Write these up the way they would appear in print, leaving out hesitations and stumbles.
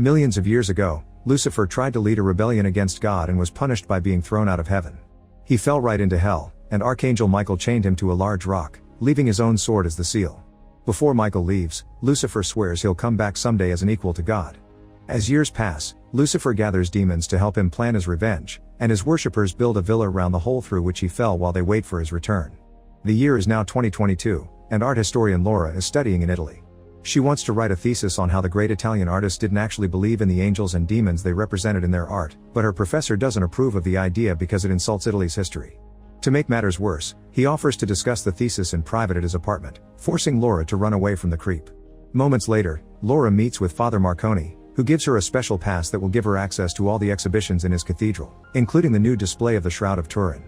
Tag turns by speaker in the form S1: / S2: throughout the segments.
S1: Millions of years ago, Lucifer tried to lead a rebellion against God and was punished by being thrown out of heaven. He fell right into hell, and Archangel Michael chained him to a large rock, leaving his own sword as the seal. Before Michael leaves, Lucifer swears he'll come back someday as an equal to God. As years pass, Lucifer gathers demons to help him plan his revenge, and his worshippers build a villa around the hole through which he fell while they wait for his return. The year is now 2022, and art historian Laura is studying in Italy. She wants to write a thesis on how the great Italian artists didn't actually believe in the angels and demons they represented in their art, but her professor doesn't approve of the idea because it insults Italy's history. To make matters worse, he offers to discuss the thesis in private at his apartment, forcing Laura to run away from the creep. Moments later, Laura meets with Father Marconi, who gives her a special pass that will give her access to all the exhibitions in his cathedral, including the new display of the Shroud of Turin.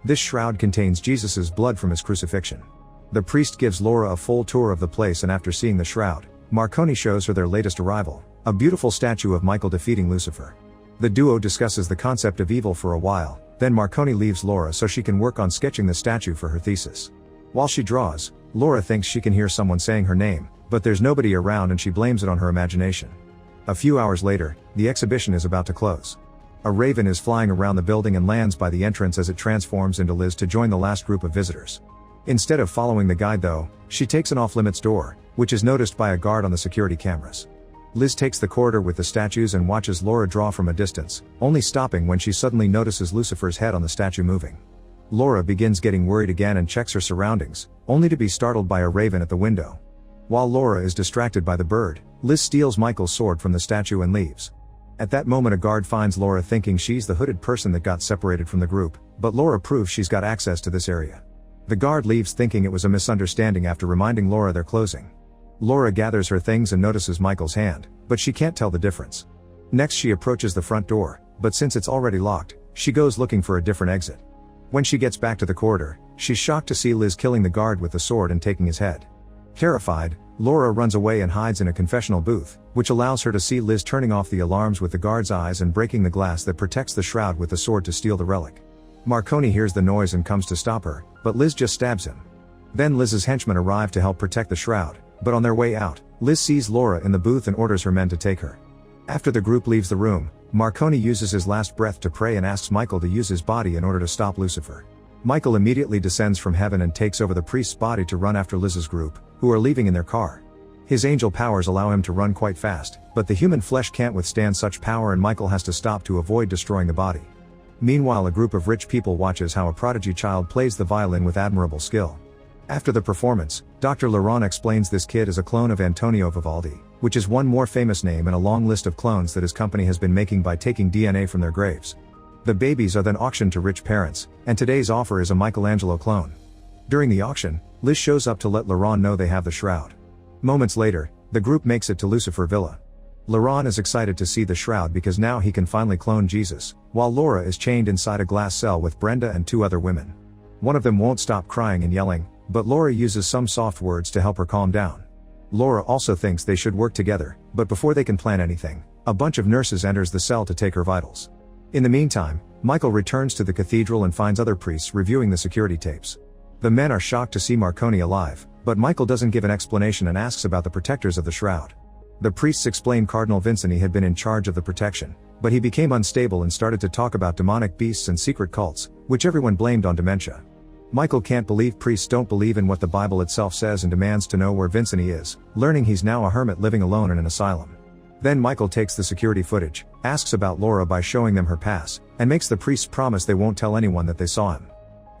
S1: This shroud contains Jesus' blood from his crucifixion. The priest gives Laura a full tour of the place, and after seeing the shroud, Marconi shows her their latest arrival, a beautiful statue of Michael defeating Lucifer. The duo discusses the concept of evil for a while, then Marconi leaves Laura so she can work on sketching the statue for her thesis. While she draws, Laura thinks she can hear someone saying her name, but there's nobody around and she blames it on her imagination. A few hours later, the exhibition is about to close. A raven is flying around the building and lands by the entrance as it transforms into Liz to join the last group of visitors. Instead of following the guide though, she takes an off-limits door, which is noticed by a guard on the security cameras. Liz takes the corridor with the statues and watches Laura draw from a distance, only stopping when she suddenly notices Lucifer's head on the statue moving. Laura begins getting worried again and checks her surroundings, only to be startled by a raven at the window. While Laura is distracted by the bird, Liz steals Michael's sword from the statue and leaves. At that moment a guard finds Laura thinking she's the hooded person that got separated from the group, but Laura proves she's got access to this area. The guard leaves thinking it was a misunderstanding after reminding Laura they're closing. Laura gathers her things and notices Michael's hand, but she can't tell the difference. Next she approaches the front door, but since it's already locked, she goes looking for a different exit. When she gets back to the corridor, she's shocked to see Liz killing the guard with the sword and taking his head. Terrified, Laura runs away and hides in a confessional booth, which allows her to see Liz turning off the alarms with the guard's eyes and breaking the glass that protects the shroud with the sword to steal the relic. Marconi hears the noise and comes to stop her, but Liz just stabs him. Then Liz's henchmen arrive to help protect the shroud, but on their way out, Liz sees Laura in the booth and orders her men to take her. After the group leaves the room, Marconi uses his last breath to pray and asks Michael to use his body in order to stop Lucifer. Michael immediately descends from heaven and takes over the priest's body to run after Liz's group, who are leaving in their car. His angel powers allow him to run quite fast, but the human flesh can't withstand such power and Michael has to stop to avoid destroying the body. Meanwhile, a group of rich people watches how a prodigy child plays the violin with admirable skill. After the performance, Dr. Laurent explains this kid is a clone of Antonio Vivaldi, which is one more famous name in a long list of clones that his company has been making by taking DNA from their graves. The babies are then auctioned to rich parents, and today's offer is a Michelangelo clone. During the auction, Liz shows up to let Laurent know they have the shroud. Moments later, the group makes it to Lucifer Villa. Laurent is excited to see the shroud because now he can finally clone Jesus, while Laura is chained inside a glass cell with Brenda and two other women. One of them won't stop crying and yelling, but Laura uses some soft words to help her calm down. Laura also thinks they should work together, but before they can plan anything, a bunch of nurses enters the cell to take her vitals. In the meantime, Michael returns to the cathedral and finds other priests reviewing the security tapes. The men are shocked to see Marconi alive, but Michael doesn't give an explanation and asks about the protectors of the shroud. The priests explain Cardinal Vincini had been in charge of the protection, but he became unstable and started to talk about demonic beasts and secret cults, which everyone blamed on dementia. Michael can't believe priests don't believe in what the Bible itself says and demands to know where Vincini is, learning he's now a hermit living alone in an asylum. Then Michael takes the security footage, asks about Laura by showing them her pass, and makes the priests promise they won't tell anyone that they saw him.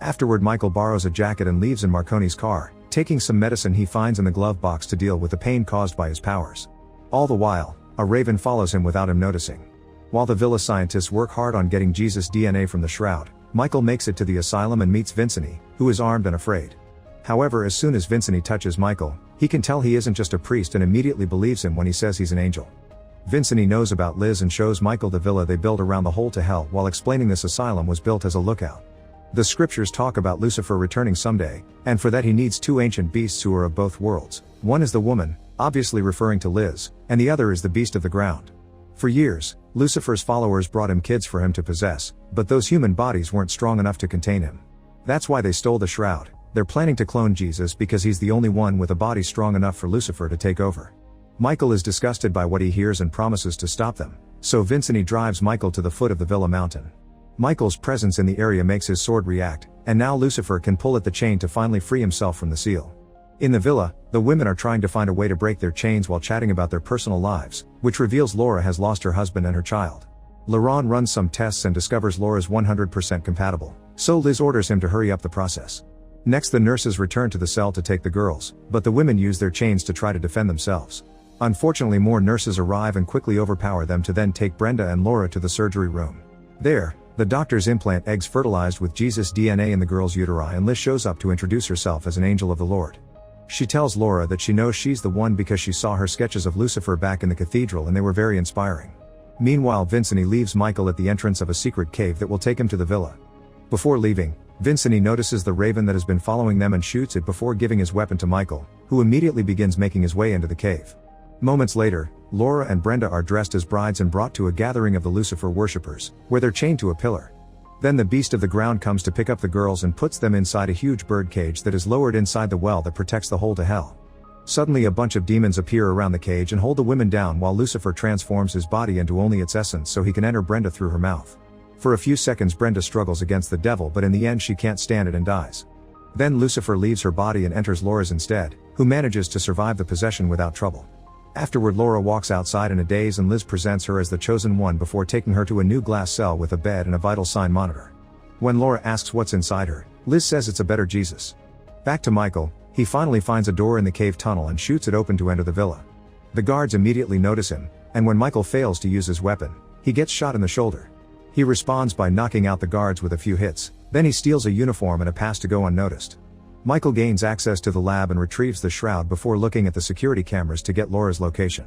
S1: Afterward, Michael borrows a jacket and leaves in Marconi's car, taking some medicine he finds in the glove box to deal with the pain caused by his powers. All the while, a raven follows him without him noticing. While the villa scientists work hard on getting Jesus' DNA from the shroud, Michael makes it to the asylum and meets Vincini, who is armed and afraid. However, as soon as Vincini touches Michael, he can tell he isn't just a priest and immediately believes him when he says he's an angel. Vincini knows about Liz and shows Michael the villa they built around the hole to hell while explaining this asylum was built as a lookout. The scriptures talk about Lucifer returning someday, and for that he needs two ancient beasts who are of both worlds. One is the woman, obviously referring to Liz, and the other is the beast of the ground. For years, Lucifer's followers brought him kids for him to possess, but those human bodies weren't strong enough to contain him. That's why they stole the shroud. They're planning to clone Jesus because he's the only one with a body strong enough for Lucifer to take over. Michael is disgusted by what he hears and promises to stop them, so Vincent drives Michael to the foot of the villa mountain. Michael's presence in the area makes his sword react, and now Lucifer can pull at the chain to finally free himself from the seal. In the villa, the women are trying to find a way to break their chains while chatting about their personal lives, which reveals Laura has lost her husband and her child. Laurent runs some tests and discovers Laura's 100% compatible, so Liz orders him to hurry up the process. Next, the nurses return to the cell to take the girls, but the women use their chains to try to defend themselves. Unfortunately, more nurses arrive and quickly overpower them to then take Brenda and Laura to the surgery room. There, the doctors implant eggs fertilized with Jesus' DNA in the girl's uteri, and Liz shows up to introduce herself as an angel of the Lord. She tells Laura that she knows she's the one because she saw her sketches of Lucifer back in the cathedral and they were very inspiring. Meanwhile, Vincent leaves Michael at the entrance of a secret cave that will take him to the villa. Before leaving, Vincent notices the raven that has been following them and shoots it before giving his weapon to Michael, who immediately begins making his way into the cave. Moments later, Laura and Brenda are dressed as brides and brought to a gathering of the Lucifer worshippers, where they're chained to a pillar. Then the beast of the ground comes to pick up the girls and puts them inside a huge bird cage that is lowered inside the well that protects the hole to hell. Suddenly a bunch of demons appear around the cage and hold the women down while Lucifer transforms his body into only its essence so he can enter Brenda through her mouth. For a few seconds Brenda struggles against the devil, but in the end she can't stand it and dies. Then Lucifer leaves her body and enters Laura's instead, who manages to survive the possession without trouble. Afterward, Laura walks outside in a daze and Liz presents her as the chosen one before taking her to a new glass cell with a bed and a vital sign monitor. When Laura asks what's inside her, Liz says it's a better Jesus. Back to Michael, he finally finds a door in the cave tunnel and shoots it open to enter the villa. The guards immediately notice him, and when Michael fails to use his weapon, he gets shot in the shoulder. He responds by knocking out the guards with a few hits, then he steals a uniform and a pass to go unnoticed. Michael gains access to the lab and retrieves the shroud before looking at the security cameras to get Laura's location.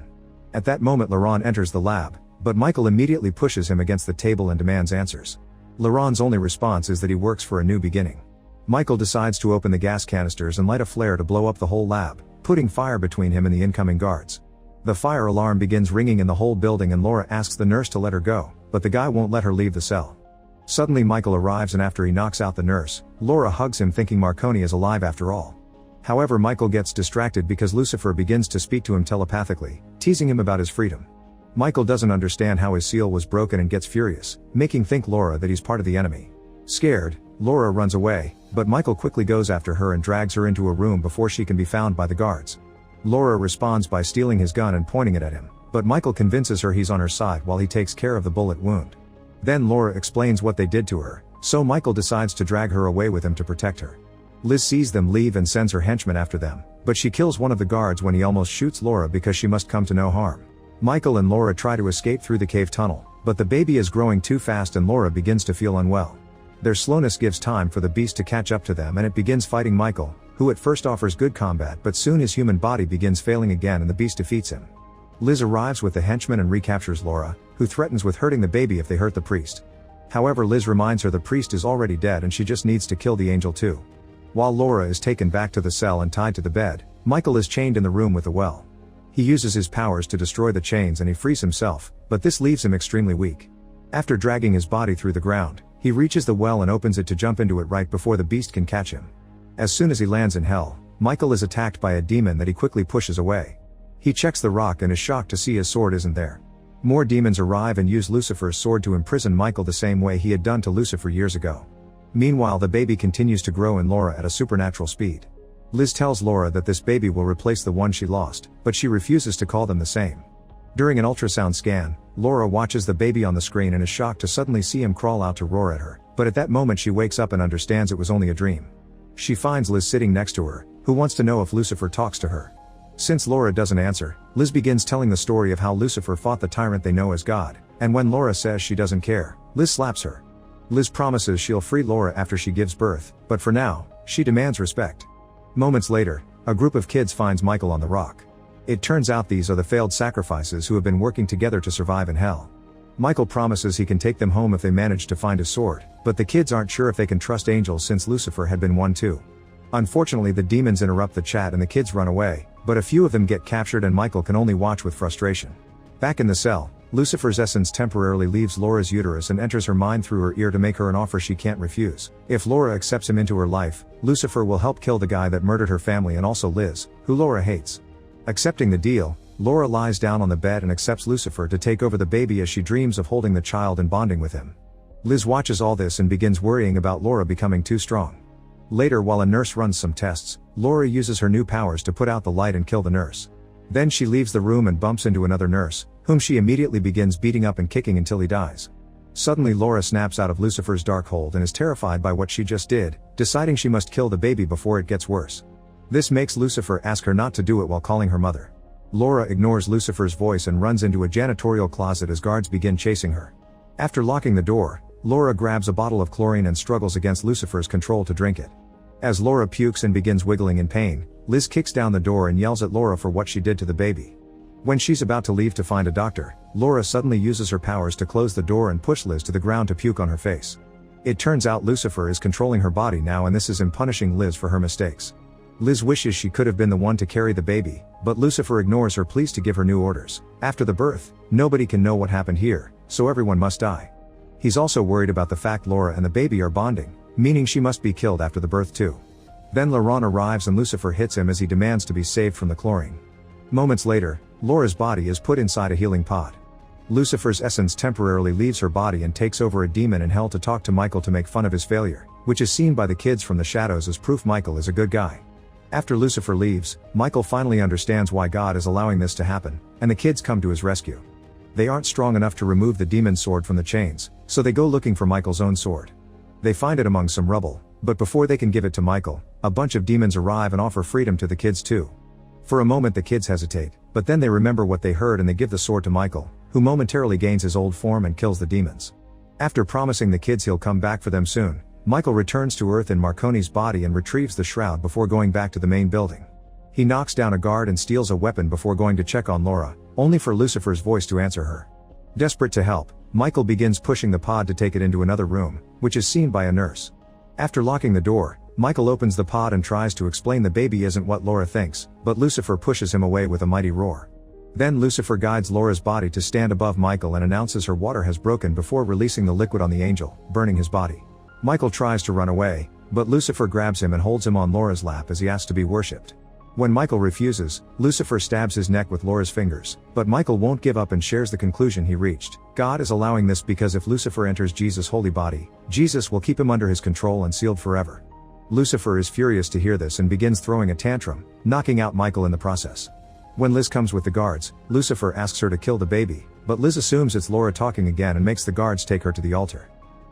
S1: At that moment Laurent enters the lab, but Michael immediately pushes him against the table and demands answers. Laurent's only response is that he works for a new beginning. Michael decides to open the gas canisters and light a flare to blow up the whole lab, putting fire between him and the incoming guards. The fire alarm begins ringing in the whole building and Laura asks the nurse to let her go, but the guy won't let her leave the cell. Suddenly Michael arrives and after he knocks out the nurse, Laura hugs him thinking Marconi is alive after all. However, Michael gets distracted because Lucifer begins to speak to him telepathically, teasing him about his freedom. Michael doesn't understand how his seal was broken and gets furious, making think Laura that he's part of the enemy. Scared, Laura runs away, but Michael quickly goes after her and drags her into a room before she can be found by the guards. Laura responds by stealing his gun and pointing it at him, but Michael convinces her he's on her side while he takes care of the bullet wound. Then Laura explains what they did to her, so Michael decides to drag her away with him to protect her. Liz sees them leave and sends her henchmen after them, but she kills one of the guards when he almost shoots Laura because she must come to no harm. Michael and Laura try to escape through the cave tunnel, but the baby is growing too fast and Laura begins to feel unwell. Their slowness gives time for the beast to catch up to them and it begins fighting Michael, who at first offers good combat but soon his human body begins failing again and the beast defeats him. Liz arrives with the henchmen and recaptures Laura, who threatens with hurting the baby if they hurt the priest. However, Liz reminds her the priest is already dead and she just needs to kill the angel too. While Laura is taken back to the cell and tied to the bed, Michael is chained in the room with the well. He uses his powers to destroy the chains and he frees himself, but this leaves him extremely weak. After dragging his body through the ground, he reaches the well and opens it to jump into it right before the beast can catch him. As soon as he lands in hell, Michael is attacked by a demon that he quickly pushes away. He checks the rock and is shocked to see his sword isn't there. More demons arrive and use Lucifer's sword to imprison Michael the same way he had done to Lucifer years ago. Meanwhile, the baby continues to grow in Laura at a supernatural speed. Liz tells Laura that this baby will replace the one she lost, but she refuses to call them the same. During an ultrasound scan, Laura watches the baby on the screen and is shocked to suddenly see him crawl out to roar at her, but at that moment she wakes up and understands it was only a dream. She finds Liz sitting next to her, who wants to know if Lucifer talks to her. Since Laura doesn't answer, Liz begins telling the story of how Lucifer fought the tyrant they know as God, and when Laura says she doesn't care, Liz slaps her. Liz promises she'll free Laura after she gives birth, but for now, she demands respect. Moments later, a group of kids finds Michael on the rock. It turns out these are the failed sacrifices who have been working together to survive in hell. Michael promises he can take them home if they manage to find his sword, but the kids aren't sure if they can trust angels since Lucifer had been one too. Unfortunately, the demons interrupt the chat and the kids run away, but a few of them get captured and Michael can only watch with frustration. Back in the cell, Lucifer's essence temporarily leaves Laura's uterus and enters her mind through her ear to make her an offer she can't refuse. If Laura accepts him into her life, Lucifer will help kill the guy that murdered her family and also Liz, who Laura hates. Accepting the deal, Laura lies down on the bed and accepts Lucifer to take over the baby as she dreams of holding the child and bonding with him. Liz watches all this and begins worrying about Laura becoming too strong. Later, while a nurse runs some tests, Laura uses her new powers to put out the light and kill the nurse. Then she leaves the room and bumps into another nurse, whom she immediately begins beating up and kicking until he dies. Suddenly Laura snaps out of Lucifer's dark hold and is terrified by what she just did, deciding she must kill the baby before it gets worse. This makes Lucifer ask her not to do it while calling her mother. Laura ignores Lucifer's voice and runs into a janitorial closet as guards begin chasing her. After locking the door, Laura grabs a bottle of chlorine and struggles against Lucifer's control to drink it. As Laura pukes and begins wiggling in pain, Liz kicks down the door and yells at Laura for what she did to the baby. When she's about to leave to find a doctor, Laura suddenly uses her powers to close the door and push Liz to the ground to puke on her face. It turns out Lucifer is controlling her body now, and this is him punishing Liz for her mistakes. Liz wishes she could have been the one to carry the baby, but Lucifer ignores her pleas to give her new orders. After the birth, nobody can know what happened here, so everyone must die. He's also worried about the fact Laura and the baby are bonding, meaning she must be killed after the birth too. Then Laurent arrives and Lucifer hits him as he demands to be saved from the chlorine. Moments later, Laura's body is put inside a healing pod. Lucifer's essence temporarily leaves her body and takes over a demon in hell to talk to Michael to make fun of his failure, which is seen by the kids from the shadows as proof Michael is a good guy. After Lucifer leaves, Michael finally understands why God is allowing this to happen, and the kids come to his rescue. They aren't strong enough to remove the demon's sword from the chains, so they go looking for Michael's own sword. They find it among some rubble, but before they can give it to Michael, a bunch of demons arrive and offer freedom to the kids too. For a moment the kids hesitate, but then they remember what they heard and they give the sword to Michael, who momentarily gains his old form and kills the demons. After promising the kids he'll come back for them soon, Michael returns to Earth in Marconi's body and retrieves the shroud before going back to the main building. He knocks down a guard and steals a weapon before going to check on Laura, only for Lucifer's voice to answer her. Desperate to help, Michael begins pushing the pod to take it into another room, which is seen by a nurse. After locking the door, Michael opens the pod and tries to explain the baby isn't what Laura thinks, but Lucifer pushes him away with a mighty roar. Then Lucifer guides Laura's body to stand above Michael and announces her water has broken before releasing the liquid on the angel, burning his body. Michael tries to run away, but Lucifer grabs him and holds him on Laura's lap as he asks to be worshipped. When Michael refuses, Lucifer stabs his neck with Laura's fingers, but Michael won't give up and shares the conclusion he reached. God is allowing this because if Lucifer enters Jesus' holy body, Jesus will keep him under his control and sealed forever. Lucifer is furious to hear this and begins throwing a tantrum, knocking out Michael in the process. When Liz comes with the guards, Lucifer asks her to kill the baby, but Liz assumes it's Laura talking again and makes the guards take her to the altar.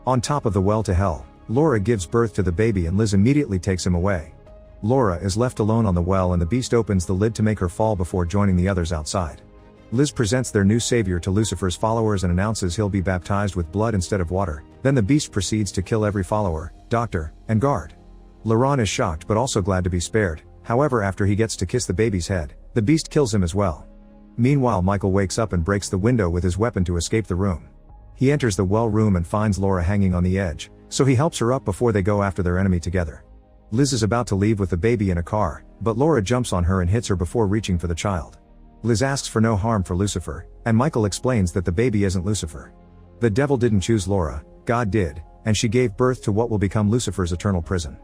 S1: On top of the well to hell, Laura gives birth to the baby and Liz immediately takes him away. Laura is left alone on the well and the beast opens the lid to make her fall before joining the others outside. Liz presents their new savior to Lucifer's followers and announces he'll be baptized with blood instead of water. Then the beast proceeds to kill every follower, doctor, and guard. Laurent is shocked but also glad to be spared. However, after he gets to kiss the baby's head, the beast kills him as well. Meanwhile, Michael wakes up and breaks the window with his weapon to escape the room. He enters the well room and finds Laura hanging on the edge, so he helps her up before they go after their enemy together. Liz is about to leave with the baby in a car, but Laura jumps on her and hits her before reaching for the child. Liz asks for no harm for Lucifer, and Michael explains that the baby isn't Lucifer. The devil didn't choose Laura, God did, and she gave birth to what will become Lucifer's eternal prison.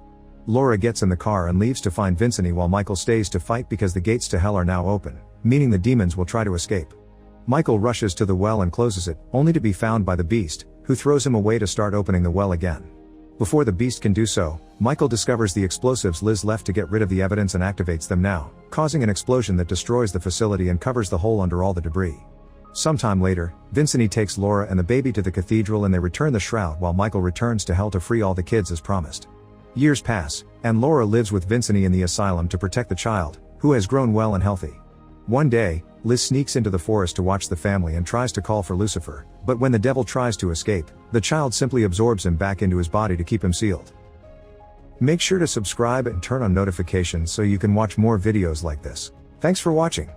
S1: Laura gets in the car and leaves to find Vincent while Michael stays to fight because the gates to hell are now open, meaning the demons will try to escape. Michael rushes to the well and closes it, only to be found by the beast, who throws him away to start opening the well again. Before the beast can do so, Michael discovers the explosives Liz left to get rid of the evidence and activates them now, causing an explosion that destroys the facility and covers the hole under all the debris. Sometime later, Vincent takes Laura and the baby to the cathedral and they return the shroud while Michael returns to hell to free all the kids as promised. Years pass, and Laura lives with Vincent in the asylum to protect the child, who has grown well and healthy. One day, Liz sneaks into the forest to watch the family and tries to call for Lucifer, but when the devil tries to escape, the child simply absorbs him back into his body to keep him sealed. Make sure to subscribe and turn on notifications so you can watch more videos like this. Thanks for watching.